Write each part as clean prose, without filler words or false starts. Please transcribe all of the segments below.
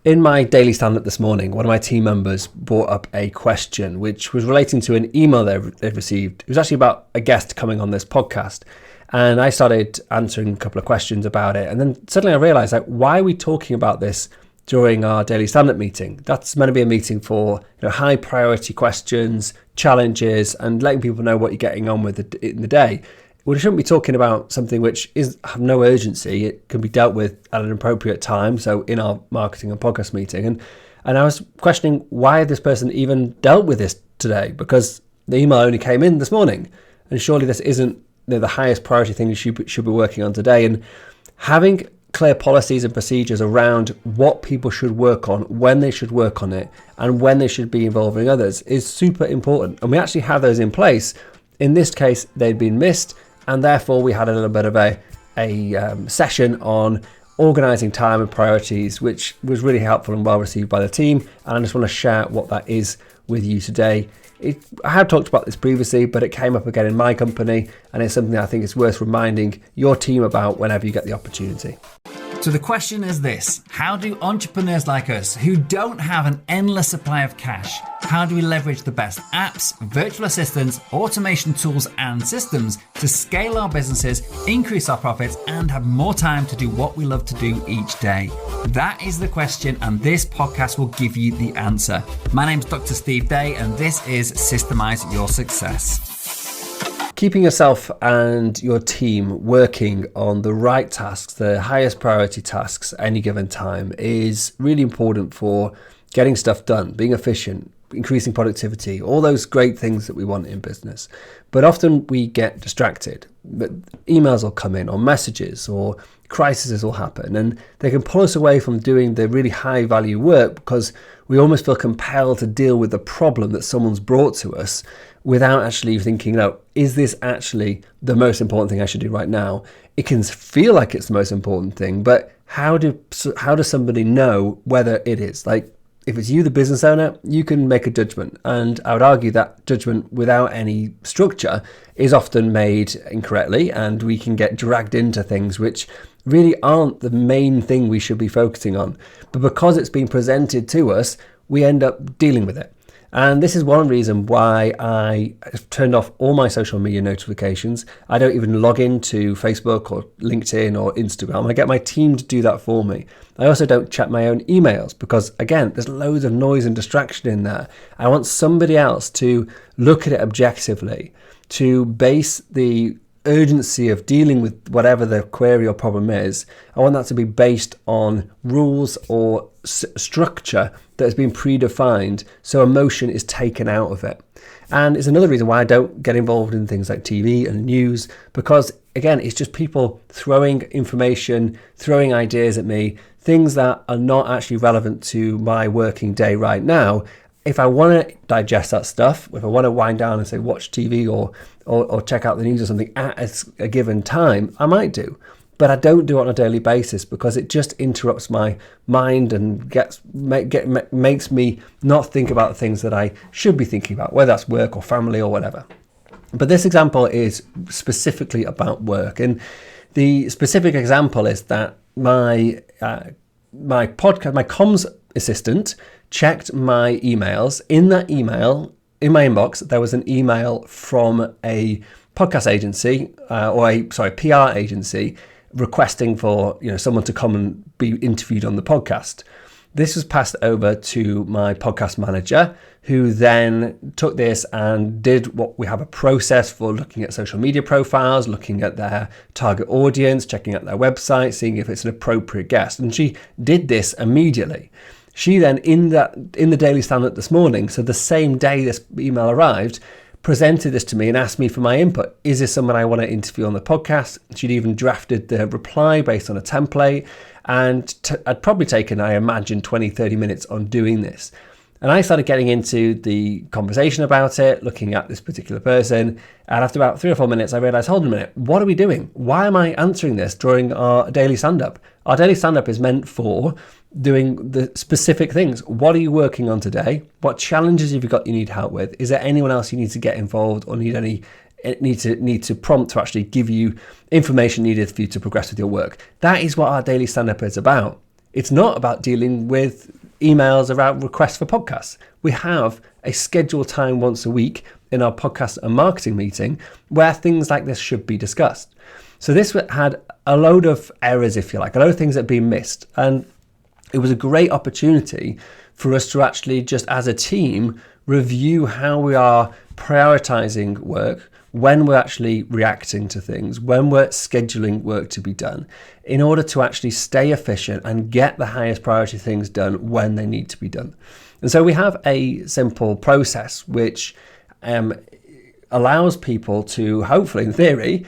In my daily stand-up this morning, one of my team members brought up a question which was relating to an email they'd received. It was actually about a guest coming on this podcast. And I started answering a couple of questions about it. And then suddenly I realized, why are we talking about this during our daily stand-up meeting? That's meant to be a meeting for high priority questions, challenges, and letting people know what you're getting on with in the day. We shouldn't be talking about something which have no urgency. It can be dealt with at an appropriate time. So in our marketing and podcast meeting. And I was questioning why this person even dealt with this today, because the email only came in this morning. And surely this isn't the highest priority thing you should be working on today. And having clear policies and procedures around what people should work on, when they should work on it, and when they should be involving others is super important. And we actually have those in place. In this case, they'd been missed. And therefore, we had a little bit of a session on organising time and priorities, which was really helpful and well received by the team. And I just want to share what that is with you today. I have talked about this previously, but it came up again in my company, and it's something that I think is worth reminding your team about whenever you get the opportunity. So the question is this: how do entrepreneurs like us, who don't have an endless supply of cash, how do we leverage the best apps, virtual assistants, automation tools and systems to scale our businesses, increase our profits, and have more time to do what we love to do each day? That is the question, and this podcast will give you the answer. My name's Dr. Steve Day, and this is Systemize Your Success. Keeping yourself and your team working on the right tasks, the highest priority tasks at any given time, is really important for getting stuff done, being efficient, increasing productivity, all those great things that we want in business. But often we get distracted. But emails will come in, or messages, or crises will happen, and they can pull us away from doing the really high value work because we almost feel compelled to deal with the problem that someone's brought to us without actually thinking, is this actually the most important thing I should do right now? It can feel like it's the most important thing, but how does somebody know whether it is? If it's you, the business owner, you can make a judgment. And I would argue that judgment without any structure is often made incorrectly, and we can get dragged into things which really aren't the main thing we should be focusing on. But because it's been presented to us, we end up dealing with it. And this is one reason why I turned off all my social media notifications. I don't even log into Facebook or LinkedIn or Instagram. I get my team to do that for me. I also don't check my own emails because, again, there's loads of noise and distraction in there. I want somebody else to look at it objectively, to base the urgency of dealing with whatever the query or problem is. I want that to be based on rules or structure that has been predefined, so emotion is taken out of it. And it's another reason why I don't get involved in things like TV and news, because again, it's just people throwing information, throwing ideas at me, things that are not actually relevant to my working day right now. If I want to digest that stuff, if I want to wind down and say watch TV or check out the news or something at a given time, I might do. But I don't do it on a daily basis because it just interrupts my mind and makes me not think about the things that I should be thinking about, whether that's work or family or whatever. But this example is specifically about work. And the specific example is that my comms assistant checked my emails. In that email, in my inbox, there was an email from a podcast agency PR agency requesting for someone to come and be interviewed on the podcast. This was passed over to my podcast manager, who then took this and did what we have a process for looking at social media profiles, looking at their target audience, checking out their website, seeing if it's an appropriate guest. And she did this immediately. She then, in the daily stand-up this morning, so the same day this email arrived, presented this to me and asked me for my input. Is this someone I want to interview on the podcast? She'd even drafted the reply based on a template, and I'd probably taken, I imagine, 20, 30 minutes on doing this. And I started getting into the conversation about it, looking at this particular person. And after about 3 or 4 minutes, I realized, hold on a minute, what are we doing? Why am I answering this during our daily stand-up? Our daily stand-up is meant for doing the specific things. What are you working on today? What challenges have you got you need help with? Is there anyone else you need to get involved or need to prompt to actually give you information needed for you to progress with your work? That is what our daily stand-up is about. It's not about dealing with emails about requests for podcasts. We have a scheduled time once a week in our podcast and marketing meeting where things like this should be discussed. So this had a load of errors, if you like, a load of things that had been missed. And it was a great opportunity for us to actually, just as a team, review how we are prioritizing work, when we're actually reacting to things, when we're scheduling work to be done, in order to actually stay efficient and get the highest priority things done when they need to be done. And so we have a simple process which allows people to, hopefully in theory,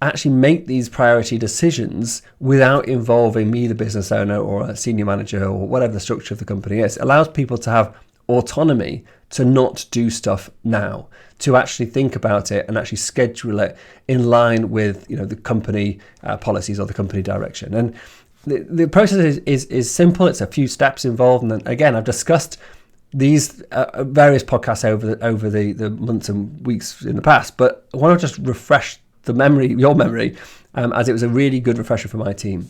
actually make these priority decisions without involving me, the business owner, or a senior manager, or whatever the structure of the company is. It allows people to have autonomy to not do stuff now, to actually think about it and actually schedule it in line with, you know, the company policies or the company direction. And the process is simple. It's a few steps involved. And then, again, I've discussed these various podcasts over the months and weeks in the past, but I want to just refresh your memory, as it was a really good refresher for my team.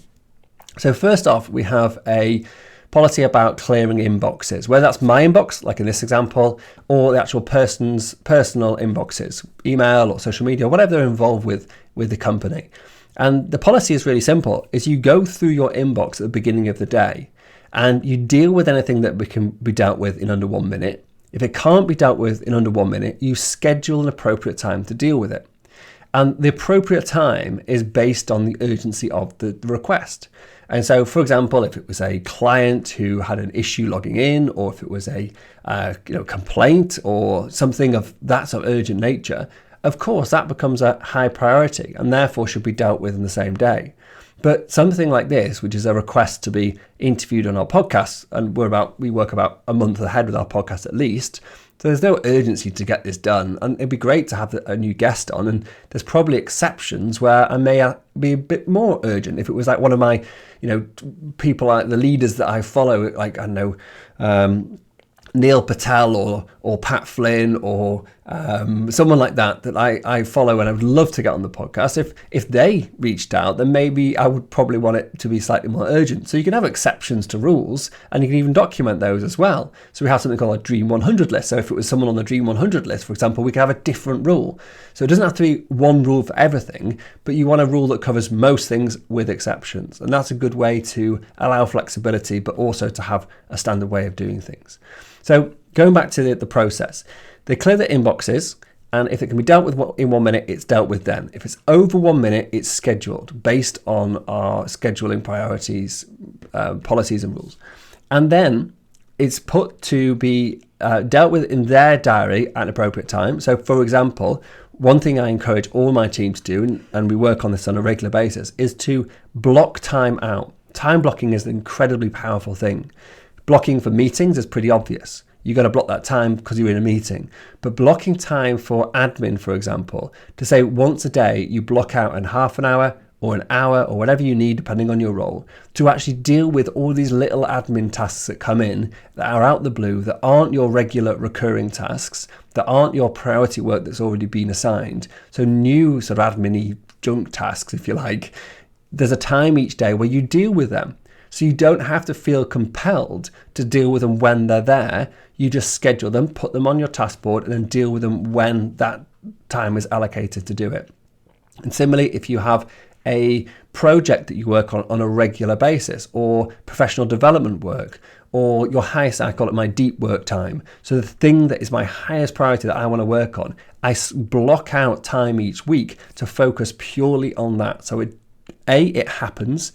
So first off, we have a policy about clearing inboxes, whether that's my inbox, like in this example, or the actual person's personal inboxes, email or social media, whatever they're involved with the company. And the policy is really simple, is you go through your inbox at the beginning of the day and you deal with anything that can be dealt with in under 1 minute. If it can't be dealt with in under 1 minute, you schedule an appropriate time to deal with it. And the appropriate time is based on the urgency of the request. And so, for example, if it was a client who had an issue logging in, or if it was a complaint or something of that sort of urgent nature, of course that becomes a high priority and therefore should be dealt with in the same day. But something like this, which is a request to be interviewed on our podcast, and we work about a month ahead with our podcast at least, so there's no urgency to get this done. And it'd be great to have a new guest on, and there's probably exceptions where I may be a bit more urgent. If it was like one of my, people, like the leaders that I follow, like, I don't know, Neil Patel or Pat Flynn or someone like that I follow and I would love to get on the podcast. If they reached out, then maybe I would probably want it to be slightly more urgent. So you can have exceptions to rules, and you can even document those as well. So we have something called a Dream 100 list. So if it was someone on the Dream 100 list, for example, we could have a different rule. So it doesn't have to be one rule for everything, but you want a rule that covers most things with exceptions. And that's a good way to allow flexibility, but also to have a standard way of doing things. So going back to the process, they clear the inboxes, and if it can be dealt with in 1 minute, it's dealt with then. If it's over 1 minute, it's scheduled based on our scheduling priorities, policies and rules. And then it's put to be dealt with in their diary at an appropriate time. So for example, one thing I encourage all my teams to do, and we work on this on a regular basis, is to block time out. Time blocking is an incredibly powerful thing. Blocking for meetings is pretty obvious. You've got to block that time because you're in a meeting. But blocking time for admin, for example, to say once a day you block out in half an hour or an hour or whatever you need, depending on your role, to actually deal with all these little admin tasks that come in that are out the blue, that aren't your regular recurring tasks, that aren't your priority work that's already been assigned. So new sort of admin-y junk tasks, if you like. There's a time each day where you deal with them. So you don't have to feel compelled to deal with them when they're there. You just schedule them, put them on your task board, and then deal with them when that time is allocated to do it. And similarly, if you have a project that you work on a regular basis, or professional development work, or your highest, I call it my deep work time. So the thing that is my highest priority that I want to work on, I block out time each week to focus purely on that. So it happens.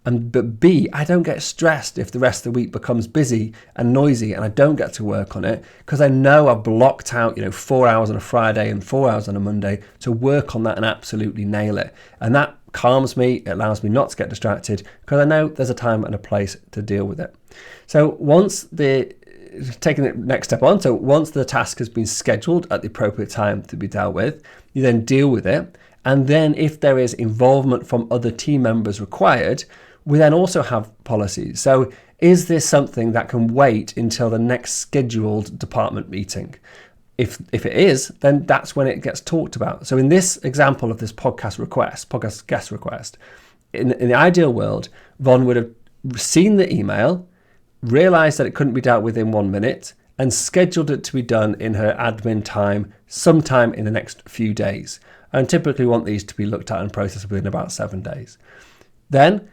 But B, I don't get stressed if the rest of the week becomes busy and noisy and I don't get to work on it, because I know I've blocked out 4 hours on a Friday and 4 hours on a Monday to work on that and absolutely nail it. And that calms me. It allows me not to get distracted because I know there's a time and a place to deal with it. So taking the next step on, so once the task has been scheduled at the appropriate time to be dealt with, you then deal with it. And then if there is involvement from other team members required, we then also have policies. So is this something that can wait until the next scheduled department meeting? If it is, then that's when it gets talked about. So in this example of this podcast guest request, in the ideal world, Von would have seen the email, realised that it couldn't be dealt with in 1 minute, and scheduled it to be done in her admin time sometime in the next few days. And typically want these to be looked at and processed within about 7 days. Then,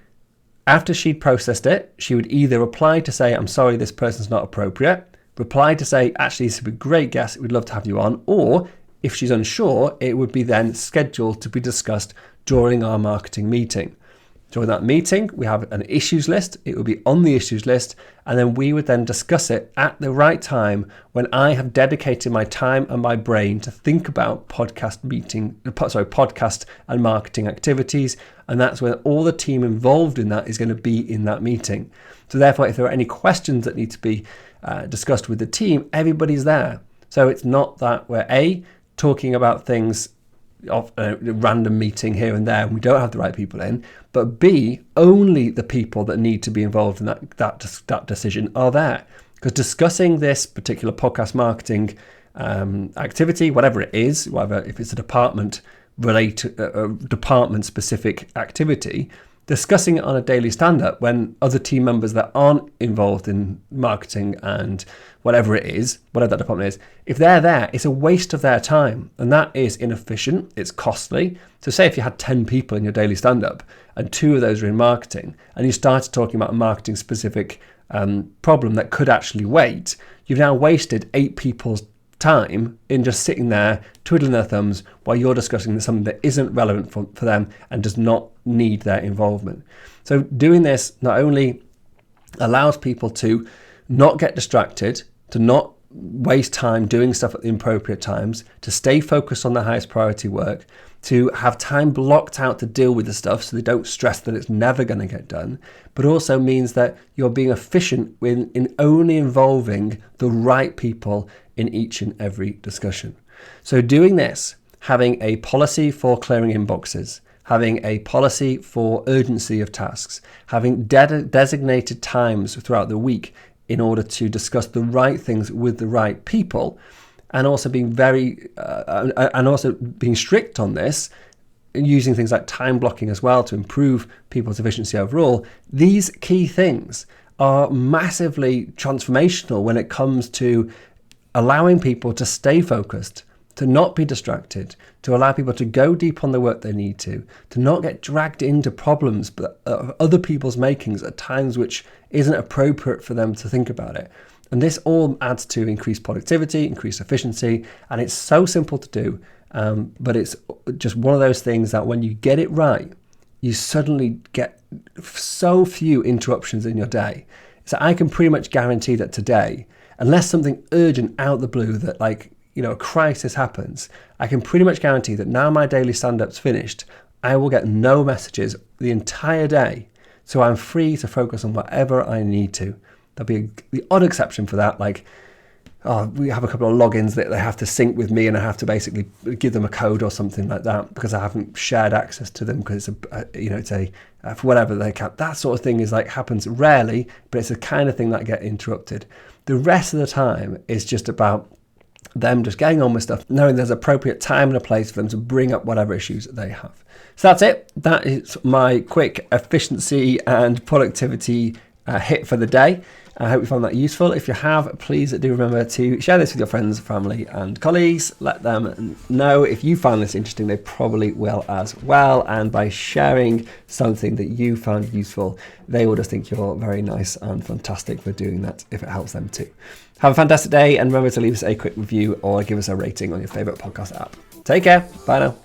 after she'd processed it, she would either reply to say, I'm sorry, this person's not appropriate, reply to say, actually, this would be a great guest, we'd love to have you on, or if she's unsure, it would be then scheduled to be discussed during our marketing meeting. During that meeting, we have an issues list. It would be on the issues list, and then we would then discuss it at the right time when I have dedicated my time and my brain to think about podcast and marketing activities, and that's when all the team involved in that is going to be in that meeting. So therefore, if there are any questions that need to be discussed with the team, everybody's there. So it's not that we're talking about things of a random meeting here and there and we don't have the right people in, but B, only the people that need to be involved in that decision are there. Because discussing this particular podcast marketing activity, whatever it is, if it's a department specific activity, discussing it on a daily stand-up when other team members that aren't involved in marketing and whatever that department is, if they're there, it's a waste of their time. And that is inefficient, it's costly. So say if you had 10 people in your daily stand-up and 2 of those are in marketing, and you started talking about a marketing specific problem that could actually wait, you've now wasted 8 people's time in just sitting there twiddling their thumbs while you're discussing something that isn't relevant for them and does not need their involvement. So doing this not only allows people to not get distracted, to not waste time doing stuff at the appropriate times, to stay focused on the highest priority work, to have time blocked out to deal with the stuff so they don't stress that it's never going to get done, but also means that you're being efficient in only involving the right people in each and every discussion. So doing this, having a policy for clearing inboxes, having a policy for urgency of tasks, having designated times throughout the week in order to discuss the right things with the right people, and also being being strict on this, using things like time blocking as well to improve people's efficiency overall. These key things are massively transformational when it comes to allowing people to stay focused, to not be distracted, to allow people to go deep on the work they need to not get dragged into problems of other people's makings at times which isn't appropriate for them to think about it. And this all adds to increased productivity, increased efficiency, and it's so simple to do, but it's just one of those things that when you get it right, you suddenly get so few interruptions in your day. So I can pretty much guarantee that today, unless something urgent out of the blue that a crisis happens, I can pretty much guarantee that now my daily stand-up's finished, I will get no messages the entire day. So I'm free to focus on whatever I need to. There'll be the odd exception for that, we have a couple of logins that they have to sync with me and I have to basically give them a code or something like that because I haven't shared access to them because it's for whatever they can. That sort of thing happens rarely, but it's the kind of thing that get interrupted. The rest of the time is just about them just getting on with stuff, knowing there's appropriate time and a place for them to bring up whatever issues they have. So that's it. That is my quick efficiency and productivity hit for the day. I hope you found that useful. If you have, please do remember to share this with your friends, family and colleagues. Let them know if you found this interesting. They probably will as well. And by sharing something that you found useful, they will just think you're very nice and fantastic for doing that if it helps them too. Have a fantastic day and remember to leave us a quick review or give us a rating on your favourite podcast app. Take care. Bye now.